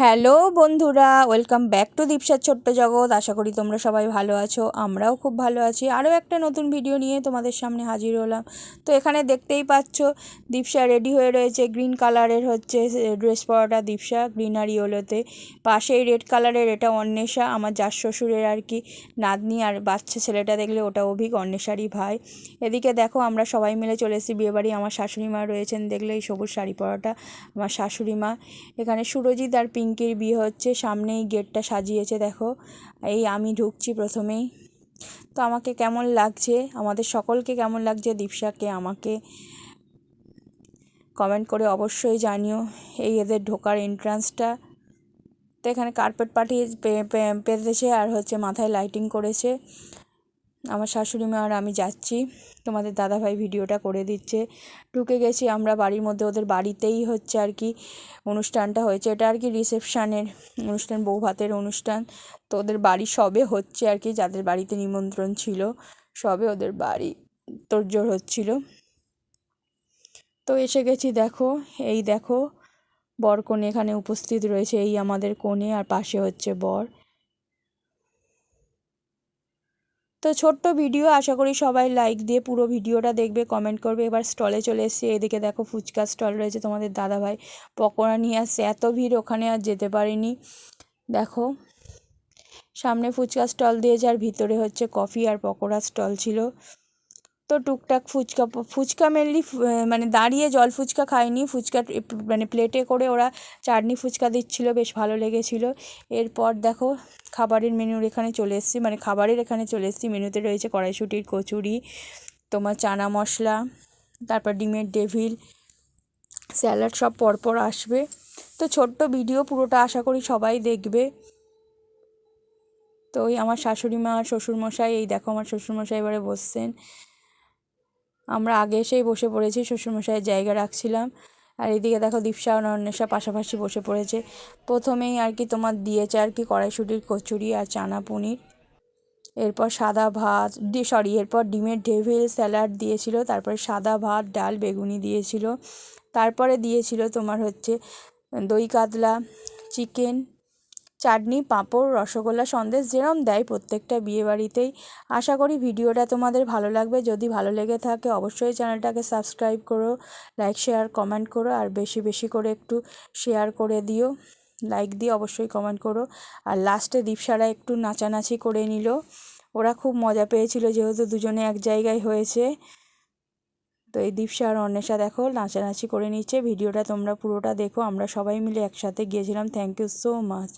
Hello বন্ধুরা, welcome back to দীপসার ছোট্ট জগৎ। আশা করি তোমরা সবাই ভালো আছো, আমরাও খুব ভালো আছি। আরও একটা নতুন ভিডিও নিয়ে তোমাদের সামনে হাজির হলাম। তো এখানে দেখতেই পাচ্ছ দীপসা রেডি হয়ে রয়েছে। গ্রিন কালারের হচ্ছে ড্রেস পরাটা দীপসা, গ্রিন আর ইয়েলোতে। পাশেই রেড কালারের এটা অন্বেষা, আমার জাস শ্বশুরের আর কি নাতনি। আর বাচ্চা ছেলেটা দেখলে ওটা অভিক, অন্বেষারই ভাই। এদিকে দেখো আমরা সবাই মিলে চলে এসেছি বিয়েবাড়ি। আমার শাশুড়ি মা রয়েছেন, দেখলে এই সবুজ শাড়ি পরাটা আমার শাশুড়ি মা। এখানে সুরজিৎ আর পিঙ্কির বিয়ে হচ্ছে, সামনেই গেটটা সাজিয়েছে দেখো। এই আমি ঢুকছি প্রথমেই। তো আমাকে কেমন লাগছে, আমাদের সকলকে কেমন লাগছে, দীপসাকে আমাকে কমেন্ট করে অবশ্যই জানিও। এই এদের ঢোকার এন্ট্রান্সটা। তো এখানে কার্পেট পাঠিয়ে পেতেছে আর হচ্ছে মাথায় লাইটিং করেছে। আমার শাশুড়ি মা আর আমি যাচ্ছি, তোমাদের দাদাভাই ভিডিওটা করে দিচ্ছে। ঢুকে গেছি আমরা বাড়ির মধ্যে, ওদের বাড়িতেই হচ্ছে আর কি অনুষ্ঠানটা হয়েছে। এটা আর কি রিসেপশানের অনুষ্ঠান, বউ ভাতের অনুষ্ঠান। তো ওদের বাড়ি সবে হচ্ছে আর কি, যাদের বাড়িতে নিমন্ত্রণ ছিল সবে ওদের বাড়ি তোড়জোড় হচ্ছিল। তো এসে গেছি দেখো, এই দেখো বর কনে এখানে উপস্থিত রয়েছে। এই আমাদের কনে আর পাশে হচ্ছে বর। তো ছোট্ট ভিডিও, আশা করি সবাই লাইক দিয়ে পুরো ভিডিওটা দেখবে, কমেন্ট করবে। এবার স্টলে চলে এসেছি। এদিকে দেখো ফুচকা স্টল রয়েছে, তোমাদের দাদাভাই পকোড়া নিয়ে আসছে। এত ভিড় ওখানে আর যেতে পারিনি। দেখো সামনে ফুচকা স্টল দিয়েছে আর ভিতরে হচ্ছে কফি আর পকোড়া স্টল ছিল। তো টুকটাক ফুচকা মেনলি মানে দাঁড়িয়ে জল ফুচকা খাইনি, ফুচকা মানে প্লেটে করে ওরা চাটনি ফুচকা দিচ্ছিল, বেশ ভালো লেগেছিল। এরপর দেখো খাবারের মেনুর এখানে চলে এসেছি, মানে খাবারের এখানে চলে এসেছি। মেনুতে রয়েছে কড়াইশুঁটির কচুরি, তোমার চানা মশলা, তারপর ডিমের ডেভিল, স্যালাড, সব পরপর আসবে। তো ছোট্ট ভিডিও, পুরোটা আশা করি সবাই দেখবে। তো ওই আমার শাশুড়ি মা আর শ্বশুরমশাই, এই দেখো আমার শ্বশুরমশাই এবারে বসছেন। আমরা আগে এসেই বসে পড়েছি, শ্বশুরমশাইয়ের জায়গা রাখছিলাম। আর এদিকে দেখো দীপসা আর অন্বেষা পাশাপাশি বসে পড়েছে। প্রথমেই আর কি তোমার দিয়েছে আর কি কড়াইশুঁটির কচুরি আর চানা পনির। এরপর সাদা ভাত, এরপর ডিমের ডেভিল স্যালাড দিয়েছিল। তারপরে সাদা ভাত, ডাল, বেগুনি দিয়েছিল। তারপরে দিয়েছিল তোমার হচ্ছে দই কাতলা, চিকেন, চাটনি, পাঁপড়, রসগোল্লা, সন্দেশ, যেরম দেয় প্রত্যেকটা বিয়েবাড়িতেই। আশা করি ভিডিওটা তোমাদের ভালো লাগবে। যদি ভালো লেগে থাকে অবশ্যই চ্যানেলটাকে সাবস্ক্রাইব করো, লাইক শেয়ার কমেন্ট করো, আর বেশি বেশি করে একটু শেয়ার করে দিও, লাইক দিয়ে অবশ্যই কমেন্ট করো। আর লাস্টে দীপসারা একটু নাচানাচি করে নিল, ওরা খুব মজা পেয়েছিল যেহেতু দুজনে এক জায়গায় হয়েছে। তো এই দীপসা আর অন্বেষা দেখো নাচানাচি করে নিচ্ছে। ভিডিওটা তোমরা পুরোটা দেখো, আমরা সবাই মিলে একসাথে গিয়েছিলাম। Thank you so much.